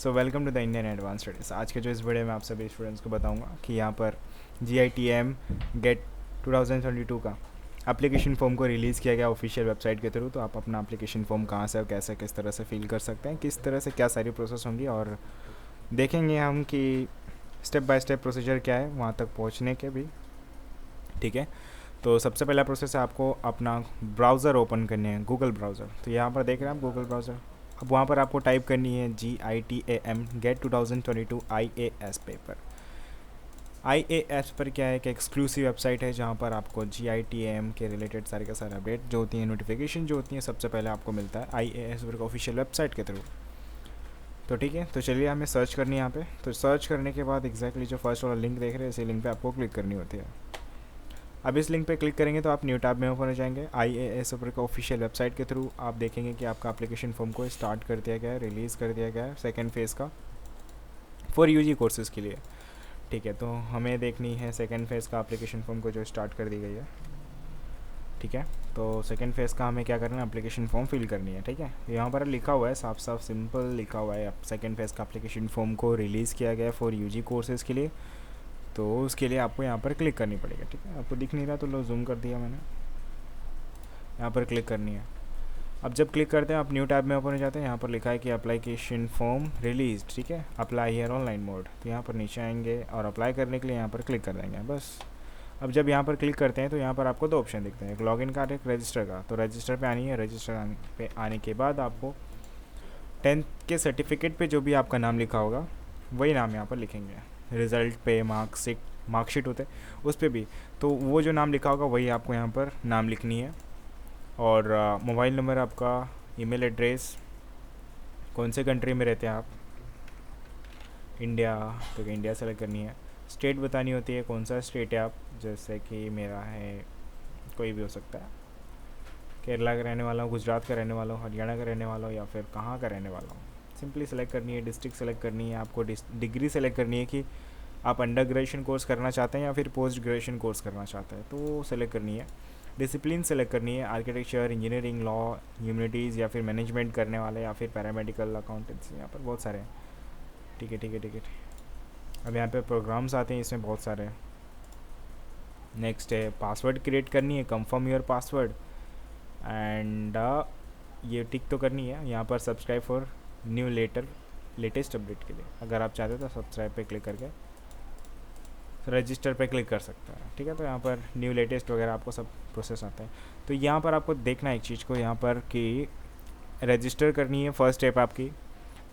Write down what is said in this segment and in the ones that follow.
So welcome to the Indian advance studies. आज के जो इस वीडियो में आप सभी स्टूडेंट्स को बताऊंगा कि यहाँ पर GITM गेट 2022 का एप्लीकेशन फॉर्म को रिलीज़ किया गया ऑफिशियल वेबसाइट के थ्रू। तो आप अपना एप्लीकेशन फॉर्म कहाँ से और कैसे किस तरह से फिल कर सकते हैं, किस तरह से क्या सारी प्रोसेस होंगी, और देखेंगे हम कि स्टेप बाय स्टेप प्रोसीजर क्या है वहाँ तक पहुँचने के भी। ठीक है, तो सबसे पहला प्रोसेस है आपको अपना ब्राउज़र ओपन करने हैं, गूगल ब्राउज़र। तो यहाँ पर देख रहे हैं आप गूगल ब्राउज़र। अब वहाँ पर आपको टाइप करनी है GITAM GATE 2022 IAS paper. IAS पर क्या है कि एक्सक्लूसिव वेबसाइट है जहाँ पर आपको GITAM के रिलेटेड सारे के सारे अपडेट जो होती हैं, नोटिफिकेशन जो होती हैं, सबसे पहले आपको मिलता है IAS पर ऑफिशियल वेबसाइट के थ्रू। तो ठीक है, तो चलिए हमें सर्च करनी है यहाँ पे। तो सर्च करने के बाद एग्जैक्टली जो फर्स्ट वाला लिंक देख रहे हैं, इसी लिंक पे आपको क्लिक करनी होती है। अब इस लिंक पे क्लिक करेंगे तो आप न्यू टैब में ओपन हो जाएंगे। IAS ऊपर का ऑफिशियल वेबसाइट के थ्रू आप देखेंगे कि आपका एप्लीकेशन फॉर्म को स्टार्ट कर दिया गया है, रिलीज़ कर दिया गया है सेकेंड फेज़ का फॉर UG कोर्सेज़ के लिए। ठीक है, तो हमें देखनी है सेकेंड फेज़ का एप्लीकेशन फॉर्म को जो स्टार्ट कर दी गई है। ठीक है, तो सेकेंड फेज़ का हमें क्या करना है, एप्लीकेशन फॉर्म फिल करनी है। ठीक है, यहाँ पर लिखा हुआ है, साफ साफ सिंपल लिखा हुआ है, सेकेंड फेज़ का एप्लीकेशन फॉर्म को रिलीज़ किया गया है फॉर UG कोर्सेज़ के लिए। तो उसके लिए आपको यहाँ पर क्लिक करनी पड़ेगी। ठीक है, आपको दिख नहीं रहा तो लो जूम कर दिया मैंने। यहाँ पर क्लिक करनी है। अब जब क्लिक करते हैं आप न्यू टैब में ओपन हो जाते हैं। यहाँ पर लिखा है कि एप्लीकेशन फॉर्म रिलीज। ठीक है, अप्लाई हियर ऑनलाइन मोड। तो यहाँ पर नीचे आएंगे और अप्लाई करने के लिए यहाँ पर क्लिक कर देंगे बस। अब जब यहाँ पर क्लिक करते हैं तो यहाँ पर आपको दो ऑप्शन दिखते हैं, एक लॉगिन का, एक रजिस्टर का। तो रजिस्टर पे आनी है। रजिस्टर पे आने के बाद आपको 10th के सर्टिफिकेट पे जो भी आपका नाम लिखा होगा वही नाम यहाँ पर लिखेंगे। रिज़ल्ट पे मार्कशीट होते उस पर भी तो वो जो नाम लिखा होगा वही आपको यहाँ पर नाम लिखनी है। और मोबाइल नंबर आपका, ईमेल एड्रेस, कौन से कंट्री में रहते हैं आप, इंडिया, तो इंडिया सेलेक्ट करनी है। स्टेट बतानी होती है, कौन सा स्टेट है आप, जैसे कि मेरा है, कोई भी हो सकता है, केरला का रहने वाला हूँ, गुजरात का रहने वाला हूँ, हरियाणा का रहने वाला हूँ, या फिर कहाँ का रहने वाला हूँ। सिंपली सेलेक्ट करनी है। डिस्ट्रिक्ट सेलेक्ट करनी है आपको। डिग्री सेलेक्ट करनी है कि आप अंडर ग्रेजुएशन कोर्स करना चाहते हैं या फिर पोस्ट ग्रेजुएशन कोर्स करना चाहते हैं, तो वो सेलेक्ट करनी है। डिसिप्लिन सेलेक्ट करनी है, आर्किटेक्चर, इंजीनियरिंग, लॉ, ह्यूमनिटीज़, या फिर मैनेजमेंट करने वाले, या फिर पैरामेडिकल, अकाउंटेंसी, यहाँ पर बहुत सारे हैं। ठीक है ठीक है ठीक है। अब यहाँ पे प्रोग्राम्स आते हैं, इसमें बहुत सारे हैं। नेक्स्ट है पासवर्ड क्रिएट करनी है, कंफर्म योर पासवर्ड, एंड ये टिक तो करनी है। यहाँ पर subscribe for new latest update के लिए अगर आप चाहते हो तो सब्सक्राइब पे क्लिक करके रजिस्टर पे क्लिक कर सकते हैं। ठीक है, तो यहाँ पर न्यू लेटेस्ट वगैरह आपको सब प्रोसेस आता है। तो यहाँ पर आपको देखना है एक चीज़ को, यहाँ पर कि रजिस्टर करनी है फर्स्ट स्टेप आपकी।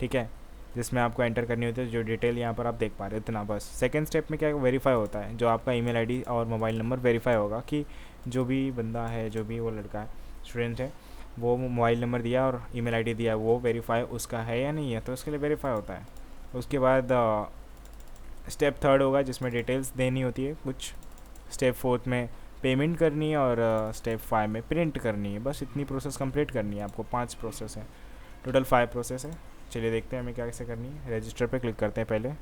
ठीक है, जिसमें आपको एंटर करनी होती है जो डिटेल यहाँ पर आप देख पा रहे हो, इतना बस। सेकंड स्टेप में क्या वेरीफाई होता है, जो आपका ईमेल आईडी और मोबाइल नंबर वेरीफाई होगा कि जो भी बंदा है, जो भी वो लड़का है, स्टूडेंट है, वो मोबाइल नंबर दिया और ईमेल आईडी दिया, वो वेरीफाई उसका है या नहीं है, तो उसके लिए वेरीफाई होता है। उसके बाद स्टेप थर्ड होगा जिसमें डिटेल्स देनी होती है कुछ। स्टेप फोर्थ में पेमेंट करनी है, और स्टेप 5 में प्रिंट करनी है। बस इतनी प्रोसेस कंप्लीट करनी है आपको। 5 प्रोसेस है, टोटल 5 प्रोसेस है। चलिए देखते हैं हमें क्या कैसे करनी है। रजिस्टर पे क्लिक करते हैं पहले।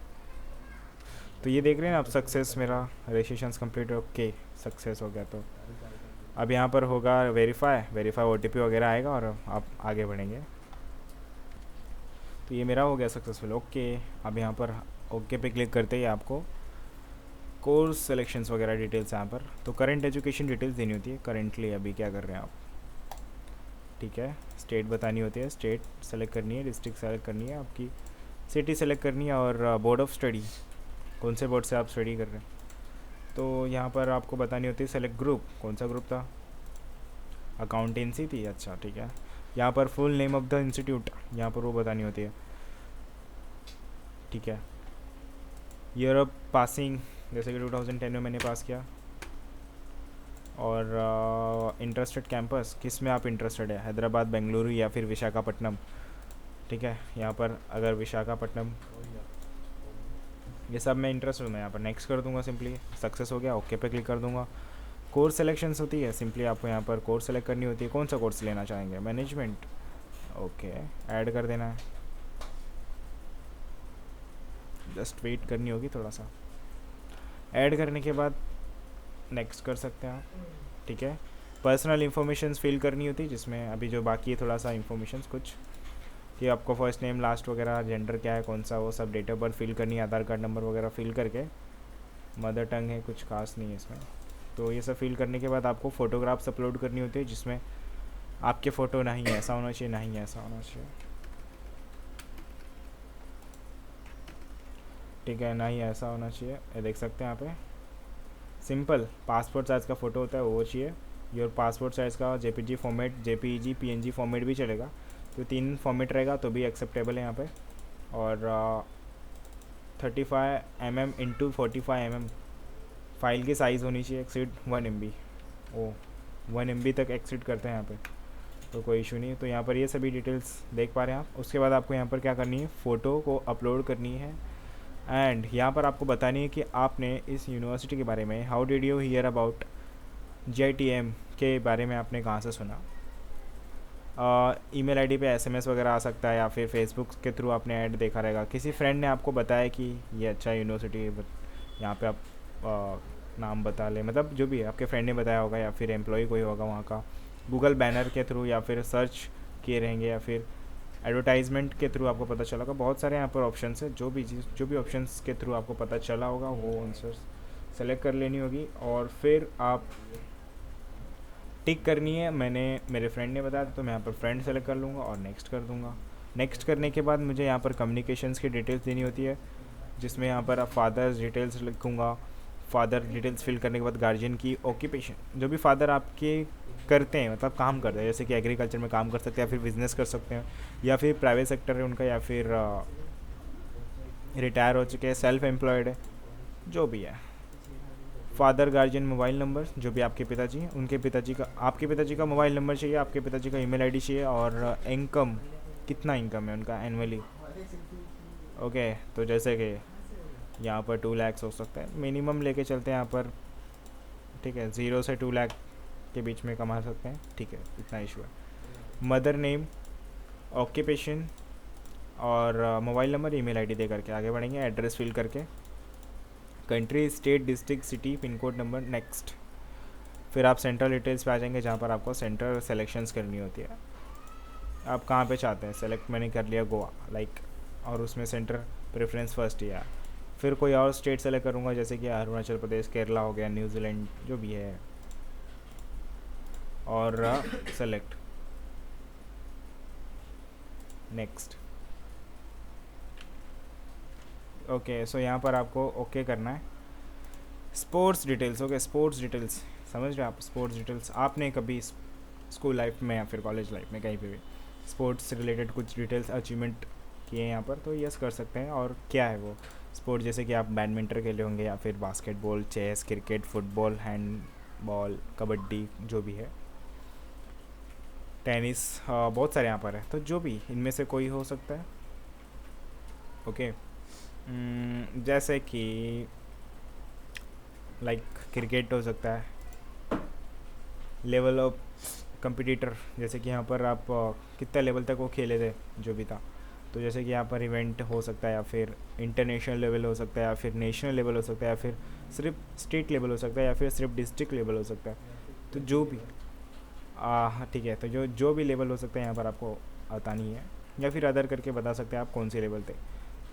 तो ये देख रहे हैं आप, सक्सेस, मेरा रजिस्ट्रेशन कंप्लीट, ओके सक्सेस हो गया। तो अब यहाँ पर होगा वेरीफाई OTP वगैरह आएगा और आप आगे बढ़ेंगे। तो ये मेरा हो गया सक्सेसफुल, ओके। अब यहाँ पर ओके पे क्लिक करते ही आपको कोर्स सिलेक्शंस वगैरह डिटेल्स यहाँ पर, तो करंट एजुकेशन डिटेल्स देनी होती है, करेंटली अभी क्या कर रहे हैं आप। ठीक है, स्टेट बतानी होती है, स्टेट सेलेक्ट करनी है, डिस्ट्रिक्ट सेलेक्ट करनी है, आपकी सिटी सेलेक्ट करनी है, और बोर्ड ऑफ स्टडी, कौन से बोर्ड से आप स्टडी कर रहे हैं। तो यहाँ पर आपको बतानी होती है सेलेक्ट ग्रुप, कौन सा ग्रुप था, अकाउंटेंसी थी, अच्छा ठीक है। यहाँ पर full name of the institute यहाँ पर वो बतानी होती है। ठीक है, ईयर ऑफ पासिंग, जैसे कि 2010 में मैंने पास किया, और इंटरेस्टेड कैंपस, किस में आप इंटरेस्टेड है, हैदराबाद, बेंगलुरु, या फिर विशाखापट्टनम। ठीक है, यहाँ पर अगर विशाखापट्टनम, ये सब मैं इंटरेस्ट हूँ, मैं यहाँ पर नेक्स्ट कर दूँगा, सिंपली सक्सेस हो गया, ओके पे क्लिक कर दूँगा। कोर्स सिलेक्शंस होती है, सिंपली आपको यहाँ पर कोर्स सेलेक्ट करनी होती है, कौन सा कोर्स लेना चाहेंगे, मैनेजमेंट, ओके ऐड कर देना है। जस्ट वेट करनी होगी थोड़ा सा। ऐड करने के बाद नेक्स्ट कर सकते हैं आप। ठीक है, पर्सनल इन्फॉर्मेशन फिल करनी होती है, जिसमें अभी जो बाकी है थोड़ा सा इन्फॉर्मेशन कुछ कि आपको फर्स्ट नेम लास्ट वगैरह जेंडर क्या है कौन सा, वो सब डेट ऑफ बर्थ फिल करनी है, आधार कार्ड नंबर वगैरह फिल करके, मदर टंग है कुछ खास नहीं है इसमें। तो ये सब फिल करने के बाद आपको फ़ोटोग्राफ्स अपलोड करनी होती है, जिसमें आपके फ़ोटो नहीं ऐसा होना चाहिए, नहीं ऐसा होना चाहिए, ठीक है, नहीं ऐसा होना चाहिए। ये देख सकते हैं यहाँ पे सिंपल पासपोर्ट साइज़ का फ़ोटो होता है वो चाहिए। योर पासपोर्ट साइज़ का JPG format, JPEG, PNG format भी चलेगा, तो 3 फॉर्मेट रहेगा तो भी एक्सेप्टेबल है यहाँ पे। और 35 mm इंटू 45 mm फाइल की साइज़ होनी चाहिए, एक्सीड 1 MB। ओ 1 MB तक एक्सीड करते हैं यहाँ पे, तो कोई इशू नहीं है। तो यहाँ पर ये सभी डिटेल्स देख पा रहे हैं आप। उसके बाद आपको यहाँ पर क्या करनी है, फ़ोटो को अपलोड करनी है, एंड यहाँ पर आपको बतानी है कि आपने इस यूनिवर्सिटी के बारे में, how did you here about JITM के बारे में आपने कहाँ से सुना। ईमेल आईडी पे एसएमएस वगैरह आ सकता है, या फिर फेसबुक के थ्रू आपने ऐड देखा रहेगा, किसी फ्रेंड ने आपको बताया कि ये अच्छा यूनिवर्सिटी है, यहाँ पे आप नाम बता ले, मतलब जो भी है आपके फ्रेंड ने बताया होगा, या फिर एम्प्लॉय कोई होगा वहाँ का, गूगल बैनर के थ्रू, या फिर सर्च किए रहेंगे, या फिर एडवर्टाइजमेंट के थ्रू आपको पता चला होगा। बहुत सारे यहाँ पर ऑप्शंस है, जो भी ऑप्शंस के थ्रू आपको पता चला होगा वो आंसर सेलेक्ट कर लेनी होगी, और फिर आप टिक करनी है। मैंने मेरे फ्रेंड ने बताया तो मैं यहाँ पर फ्रेंड सेलेक्ट कर लूँगा और नेक्स्ट कर दूँगा। नेक्स्ट करने के बाद मुझे यहाँ पर कम्युनिकेशंस की डिटेल्स देनी होती है, जिसमें यहाँ पर आप फादर्स डिटेल्स लिखूँगा। फादर डिटेल्स फिल करने के बाद गार्जियन की ऑक्यूपेशन, जो भी फादर आपके करते हैं, मतलब काम करते हैं, जैसे कि एग्रीकल्चर में काम कर सकते हैं, या फिर बिजनेस कर सकते हैं, या फिर प्राइवेट सेक्टर है उनका, या फिर रिटायर हो चुके हैं, सेल्फ एम्प्लॉयड है, जो भी है। फादर, गार्जियन, मोबाइल नंबर, जो भी आपके पिताजी हैं उनके पिताजी का, आपके पिताजी का मोबाइल नंबर चाहिए, आपके पिताजी का ईमेल आईडी चाहिए, और इनकम, कितना इनकम है उनका एनुअली। ओके, तो जैसे कि यहाँ पर 2 लाख हो सकता है, मिनिमम लेके चलते हैं यहाँ पर, ठीक है, 0 से 2 लाख के बीच में कमा सकते हैं, ठीक है, इतना इशू है। मदर नेम, ऑक्यूपेशन, और मोबाइल नंबर, ईमेल आईडी दे करके आगे बढ़ेंगे। एड्रेस फिल करके, country, state, district, city, pin code number, next. फिर आप सेंट्रल डिटेल्स पे आ जाएंगे, जहाँ पर आपको सेंटर सेलेक्शंस करनी होती है। आप कहाँ पे चाहते हैं, सेलेक्ट मैंने कर लिया गोवा लाइक, और उसमें सेंटर प्रेफरेंस फर्स्ट या फिर कोई और स्टेट सेलेक्ट करूँगा, जैसे कि अरुणाचल प्रदेश, केरला हो गया, न्यूजीलैंड, जो भी है, और सेलेक्ट, नेक्स्ट। ओके, सो यहाँ पर आपको ओके करना है। Sports details, okay, sports details समझ रहे हैं आप। स्पोर्ट्स डिटेल्स, आपने कभी स्कूल लाइफ में या फिर कॉलेज लाइफ में कहीं पे भी स्पोर्ट्स से रिलेटेड कुछ डिटेल्स अचीवमेंट किए हैं यहाँ पर, तो यस कर सकते हैं। और क्या है वो स्पोर्ट, जैसे कि आप बैडमिंटन खेले होंगे, या फिर basketball, chess, cricket, football, handball, kabaddi, जो भी है, टेनिस, बहुत सारे यहाँ पर है, तो जो भी इनमें से कोई हो सकता है। ओके, जैसे कि लाइक क्रिकेट हो सकता है, लेवल ऑफ कंपिटिटर, जैसे कि यहाँ पर आप कितना लेवल तक वो खेले थे, जो भी था, तो जैसे कि यहाँ पर इवेंट हो सकता है, या फिर इंटरनेशनल लेवल हो सकता है, या फिर नेशनल लेवल हो सकता है, या फिर सिर्फ स्टेट लेवल हो सकता है, या फिर सिर्फ डिस्ट्रिक्ट लेवल हो सकता है, तो जो भी ठीक है, तो जो भी लेवल हो सकता है यहाँ पर आपको बतानी है, या फिर अदर करके बता सकते हैं आप कौन से लेवल थे।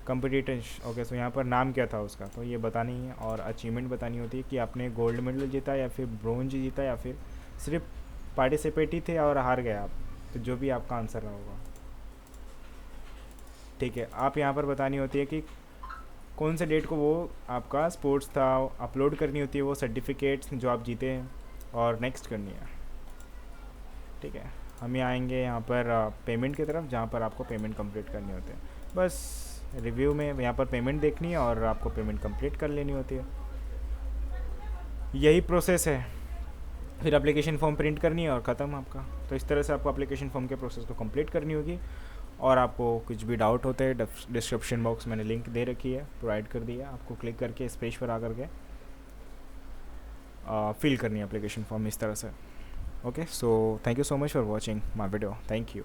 कंपिटिटर्स, ओके, सो यहाँ पर नाम क्या था उसका, तो ये बतानी है, और अचीवमेंट बतानी होती है कि आपने गोल्ड मेडल जीता, या फिर ब्रोंज जीता, या फिर सिर्फ पार्टिसिपेट ही थे और हार गए आप, तो जो भी आपका आंसर रहा होगा, ठीक है। आप यहाँ पर बतानी होती है कि कौन से डेट को वो आपका स्पोर्ट्स था, अपलोड करनी होती है वो सर्टिफिकेट्स जो आप जीते हैं, और नेक्स्ट करनी है, ठीक है। हम यहाँ आएंगे यहाँ पर पेमेंट की तरफ, जहाँ पर आपको पेमेंट कंप्लीट करनी होती है। बस रिव्यू में यहाँ पर पेमेंट देखनी है, और आपको पेमेंट कंप्लीट कर लेनी होती है, यही प्रोसेस है। फिर एप्लीकेशन फॉर्म प्रिंट करनी है और ख़त्म आपका। तो इस तरह से आपको एप्लीकेशन फॉर्म के प्रोसेस को कंप्लीट करनी होगी। और आपको कुछ भी डाउट होते हैं, डिस्क्रिप्शन बॉक्स मैंने लिंक दे रखी है, प्रोवाइड कर दिया, आपको क्लिक करके इस पेज पर आकर के फिल करनी है एप्लीकेशन फॉर्म इस तरह से। Okay, so thank you so much for watching my video, thank you.